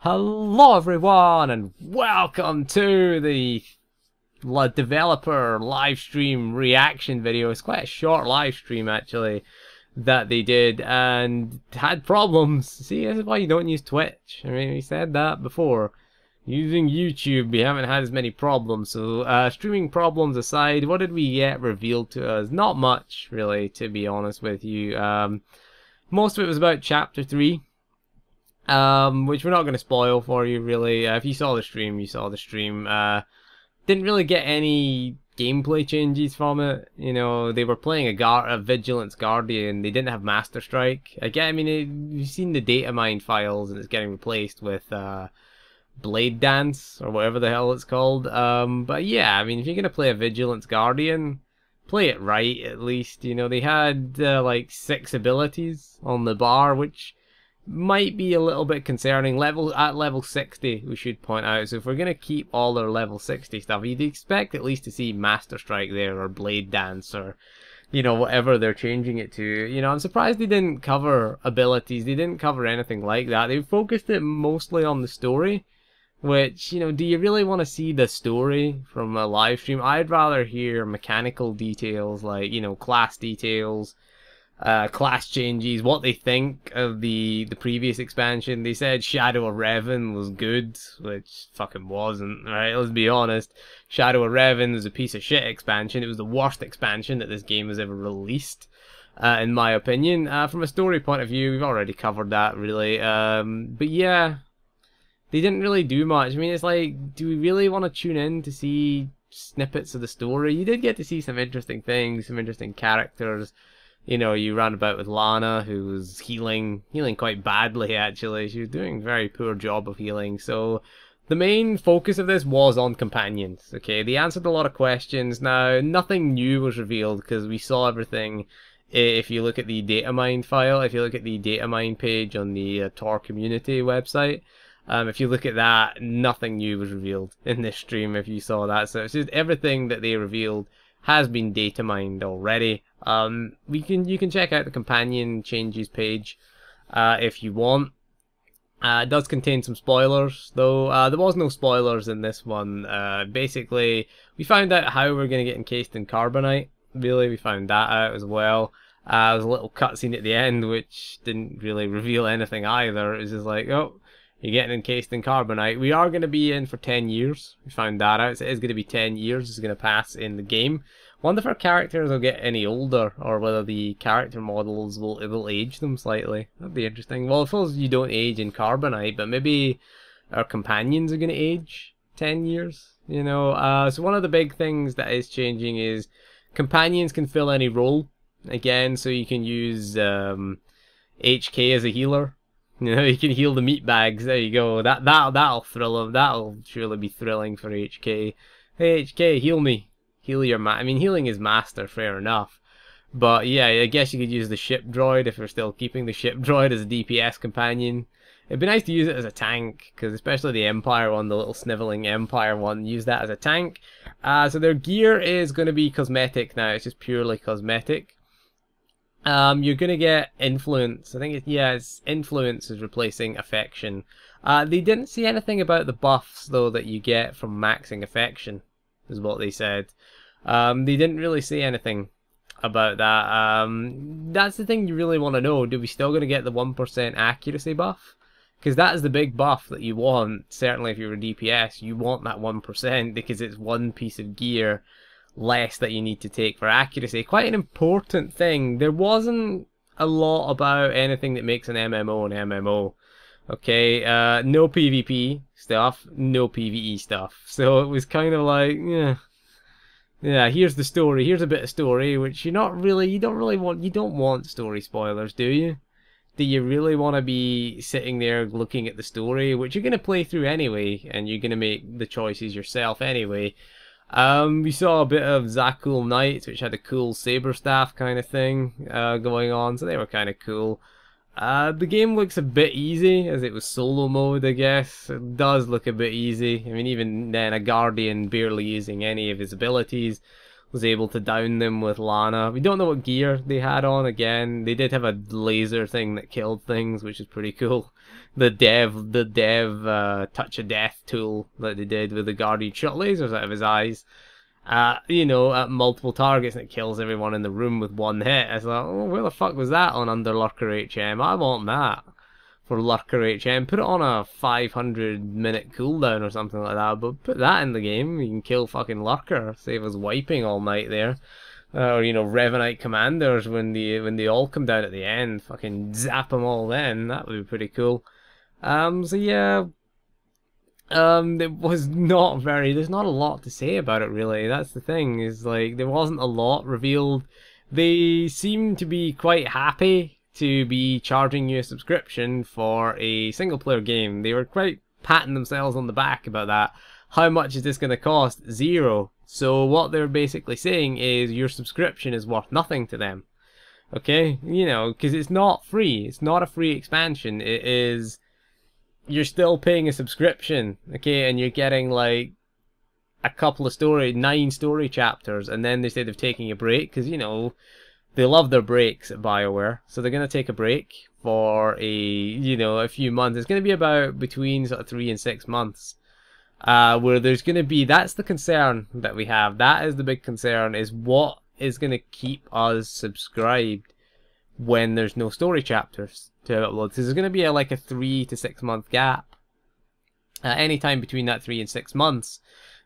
Hello everyone and welcome to the developer live stream reaction video. It's quite a short live stream actually that they did and had problems. See, this is why you don't use Twitch. I mean, we said that before. Using YouTube, we haven't had as many problems. So streaming problems aside, what did we get revealed to us? Not much really, to be honest with you. Most of it was about Chapter 3. Which we're not going to spoil for you, really. If you saw the stream, you saw the stream. Didn't really get any gameplay changes from it. You know, they were playing a Vigilance Guardian. They didn't have Master Strike. Again, I mean, you've seen the data mine files, and it's getting replaced with Blade Dance, or whatever the hell it's called. But yeah, I mean, if you're going to play a Vigilance Guardian, play it right, at least. You know, they had, like, 6 abilities on the bar, which might be a little bit concerning. At level 60, we should point out. So if we're going to keep all their level 60 stuff, you'd expect at least to see Master Strike there, or Blade Dance, or, you know, whatever they're changing it to. You know, I'm surprised they didn't cover abilities. They didn't cover anything like that. They focused it mostly on the story, which, you know, do you really want to see the story from a live stream? I'd rather hear mechanical details, like, you know, class details, class changes, what they think of the previous expansion. They said Shadow of Revan was good, which fucking wasn't, right? Let's be honest. Shadow of Revan was a piece of shit expansion. It was the worst expansion that this game has ever released, in my opinion. From a story point of view, we've already covered that, really. But yeah, they didn't really do much. I mean, it's like, do we really want to tune in to see snippets of the story? You did get to see some interesting things, some interesting characters. You know, you ran about with Lana, who was healing quite badly, actually. She was doing a very poor job of healing. So the main focus of this was on companions, okay? They answered a lot of questions. Now, nothing new was revealed, because we saw everything. If you look at the datamine file, if you look at the datamine page on the Tor community website, if you look at that, nothing new was revealed in this stream, if you saw that. So it's just everything that they revealed has been data mined already. You can check out the companion changes page if you want. It does contain some spoilers, though. There was no spoilers in this one. Basically, we found out how we're going to get encased in carbonite. Really, we found that out as well. There was a little cutscene at the end, which didn't really reveal anything either. It was just like, oh, you're getting encased in carbonite. We are going to be in for 10 years. We found that out. So it is going to be 10 years. It's going to pass in the game. Wonder if our characters will get any older, or whether the character models will age them slightly. That'd be interesting. Well, I suppose you don't age in carbonite, but maybe our companions are going to age 10 years. You know, so one of the big things that is changing is companions can fill any role again. So you can use HK as a healer. You know, you can heal the meat bags. There you go. That'll thrill them. That'll surely be thrilling for HK. Hey HK, heal me. Heal your I mean, healing is master, fair enough. But yeah, I guess you could use the ship droid if we're still keeping the ship droid as a DPS companion. It'd be nice to use it as a tank, because especially the Empire one, the little sniveling Empire one, use that as a tank. So their gear is going to be cosmetic now. It's just purely cosmetic. You're gonna get influence. I think it's influence is replacing affection. They didn't say anything about the buffs though that you get from maxing affection, is what they said. They didn't really say anything about that. That's the thing you really want to know. Do we still gonna get the 1% accuracy buff? Because that is the big buff that you want. Certainly, if you're a DPS, you want that 1% because it's one piece of gear less that you need to take for accuracy. Quite an important thing. There wasn't a lot about anything that makes an MMO an MMO. Okay, no PvP stuff, no PvE stuff. So it was kind of like, yeah, here's the story. Here's a bit of story, which you don't really want story spoilers, do you? Do you really want to be sitting there looking at the story, which you're going to play through anyway, and you're going to make the choices yourself anyway? We saw a bit of Zakul Knights, which had a cool saber staff kind of thing going on, so they were kind of cool. The game looks a bit easy, as it was solo mode, I guess. It does look a bit easy. I mean, even then, a Guardian barely using any of his abilities was able to down them with Lana. We don't know what gear they had on again. They did have a laser thing that killed things, which is pretty cool. the dev touch of death tool that they did with the Guardian shot lasers out of his eyes. You know, at multiple targets, and it kills everyone in the room with one hit. I thought, oh, where the fuck was that on under Lurker HM? I want that for Lurker HM. Put it on a 500-minute cooldown or something like that, but put that in the game. You can kill fucking Lurker, save us wiping all night there. Or, you know, Revanite Commanders when they all come down at the end. Fucking zap them all then. That would be pretty cool. So yeah, it was not very, there's not a lot to say about it really. That's the thing, is like, there wasn't a lot revealed. They seem to be quite happy to be charging you a subscription for a single player game. They were quite patting themselves on the back about that. How much is this going to cost? 0. So what they're basically saying is your subscription is worth nothing to them. Okay, you know, because it's not free. It's not a free expansion. It is, you're still paying a subscription, okay, and you're getting like a couple of 9 story chapters, and then they say they're taking a break, because, you know, they love their breaks at BioWare, so they're going to take a break for a few months. It's going to be about between sort of 3 and 6 months, where there's going to be, that's the concern that we have. That is the big concern, is what is going to keep us subscribed when there's no story chapters to upload. So there's going to be like a 3 to 6 month gap any time between that 3 and 6 months,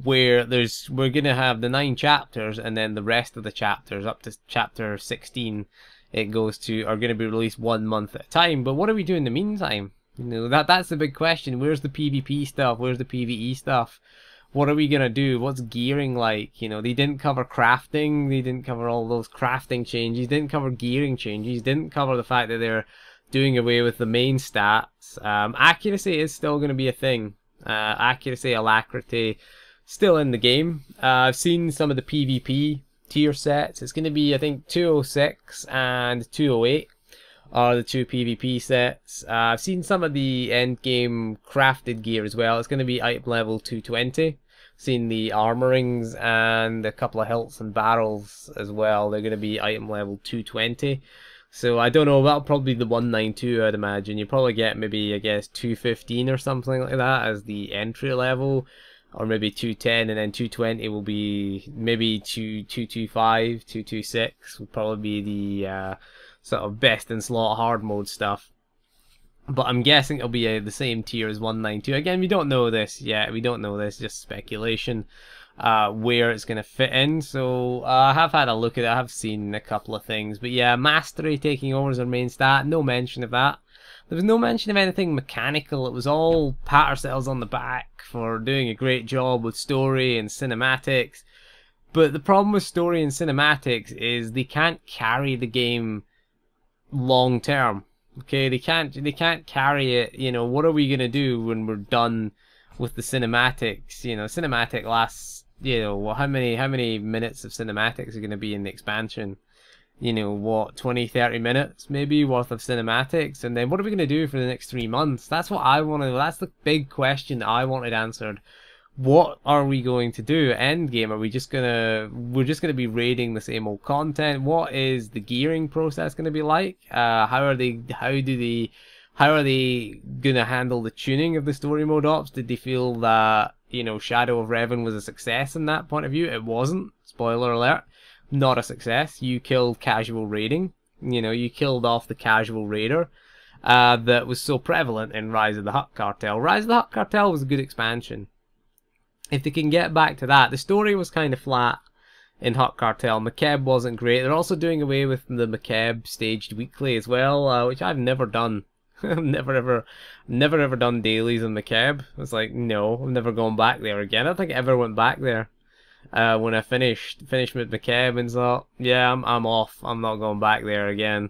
where we're going to have the 9 chapters, and then the rest of the chapters up to chapter 16 it goes to are going to be released 1 month at a time. But what do we do in the meantime? You know, that's the big question. Where's the PvP stuff? Where's the PvE stuff? What are we gonna do? What's gearing like? You know, they didn't cover crafting. They didn't cover all those crafting changes. Didn't cover gearing changes. Didn't cover the fact that they're doing away with the main stats. Accuracy is still gonna be a thing. Accuracy, alacrity, still in the game. I've seen some of the PvP tier sets. It's gonna be, I think, 206 and 208 are the 2 PvP sets. I've seen some of the end game crafted gear as well. It's going to be item level 220. Seen the armorings and a couple of hilts and barrels as well. They're going to be item level 220. So I don't know, that'll probably be the 192, I'd imagine. You probably get maybe, I guess, 215 or something like that as the entry level. Or maybe 210, and then 220 will be maybe 225, 226 will probably be the sort of best in slot hard mode stuff. But I'm guessing it'll be the same tier as 192. Again, we don't know this yet. We don't know this, just speculation where it's going to fit in. So I have had a look at it. I have seen a couple of things. But yeah, Mastery taking over as our main stat. No mention of that. There was no mention of anything mechanical. It was all pat ourselves on the back for doing a great job with story and cinematics. But the problem with story and cinematics is they can't carry the game long term. Okay, they can't carry it. You know, what are we gonna do when we're done with the cinematics? You know, cinematic lasts, you know, well, how many minutes of cinematics are gonna be in the expansion? You know, what, 20-30 minutes maybe worth of cinematics, and then what are we gonna do for the next 3 months? That's what I want to, that's the big question that I wanted answered. What are we going to do end game? Are we just gonna, we're just gonna be raiding the same old content? What is the gearing process gonna be like? How are they gonna handle the tuning of the story mode ops? Did they feel that, you know, Shadow of Revan was a success in that point of view? It wasn't. Spoiler alert. Not a success. You killed casual raiding. You know, you killed off the casual raider that was so prevalent in Rise of the Hutt Cartel. Rise of the Hutt Cartel was a good expansion. If they can get back to that, the story was kind of flat in Hutt Cartel. McKeb wasn't great. They're also doing away with the McKeb staged weekly as well, which I've never done. I've never ever done dailies on McKeb. It's like, no, I'm never going back there again. I don't think I ever went back there when I finished with McKeb and thought, yeah, I'm off. I'm not going back there again.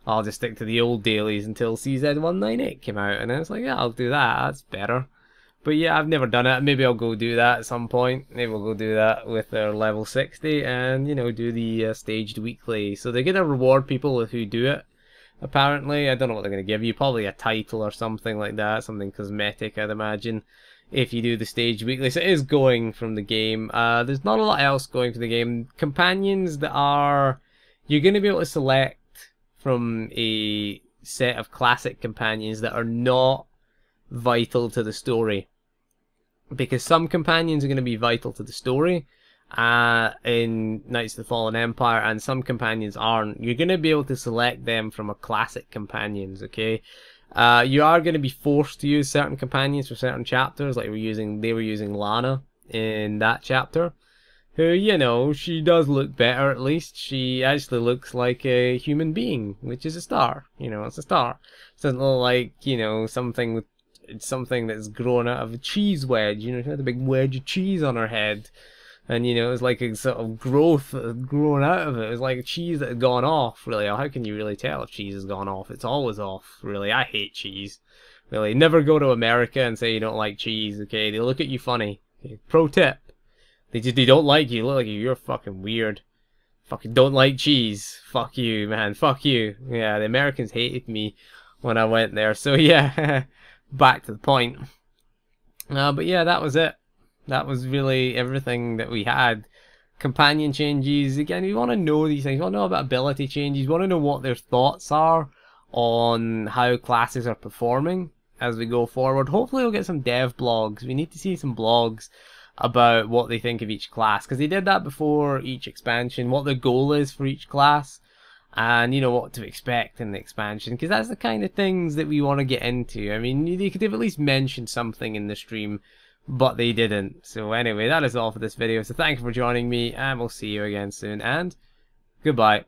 I'll just stick to the old dailies until CZ198 came out, and then it's like, yeah, I'll do that. That's better. But yeah, I've never done it. Maybe I'll go do that at some point. Maybe we'll go do that with their level 60 and, you know, do the staged weekly. So they're going to reward people who do it, apparently. I don't know what they're going to give you. Probably a title or something like that. Something cosmetic, I'd imagine, if you do the staged weekly. So it is going from the game. There's not a lot else going from the game. Companions that are... You're going to be able to select from a set of classic companions that are not vital to the story. Because some companions are going to be vital to the story in Knights of the Fallen Empire, and some companions aren't. You're going to be able to select them from a classic companions, okay? You are going to be forced to use certain companions for certain chapters, like they were using Lana in that chapter, who, you know, she does look better at least. She actually looks like a human being, which is a star. You know, it's a star. It doesn't look like, you know, something that's grown out of a cheese wedge. You know, she had a big wedge of cheese on her head. And, you know, it was like a sort of growth that had grown out of it. It was like a cheese that had gone off, really. How can you really tell if cheese has gone off? It's always off, really. I hate cheese. Really. Never go to America and say you don't like cheese, okay? They look at you funny. Okay? Pro tip. They don't like you. Look like you. You're fucking weird. Fucking don't like cheese. Fuck you, man. Fuck you. Yeah, the Americans hated me when I went there. So, yeah. Back to the point. But yeah, that was it. That was really everything that we had. Companion changes. Again, we want to know these things. We want to know about ability changes. We want to know what their thoughts are on how classes are performing as we go forward. Hopefully we'll get some dev blogs. We need to see some blogs about what they think of each class, because they did that before each expansion, what the goal is for each class, and you know what to expect in the expansion, because that's the kind of things that we want to get into. I mean, they could have at least mentioned something in the stream, but they didn't. So anyway, that is all for this video. So thank you for joining me, and we'll see you again soon, and goodbye.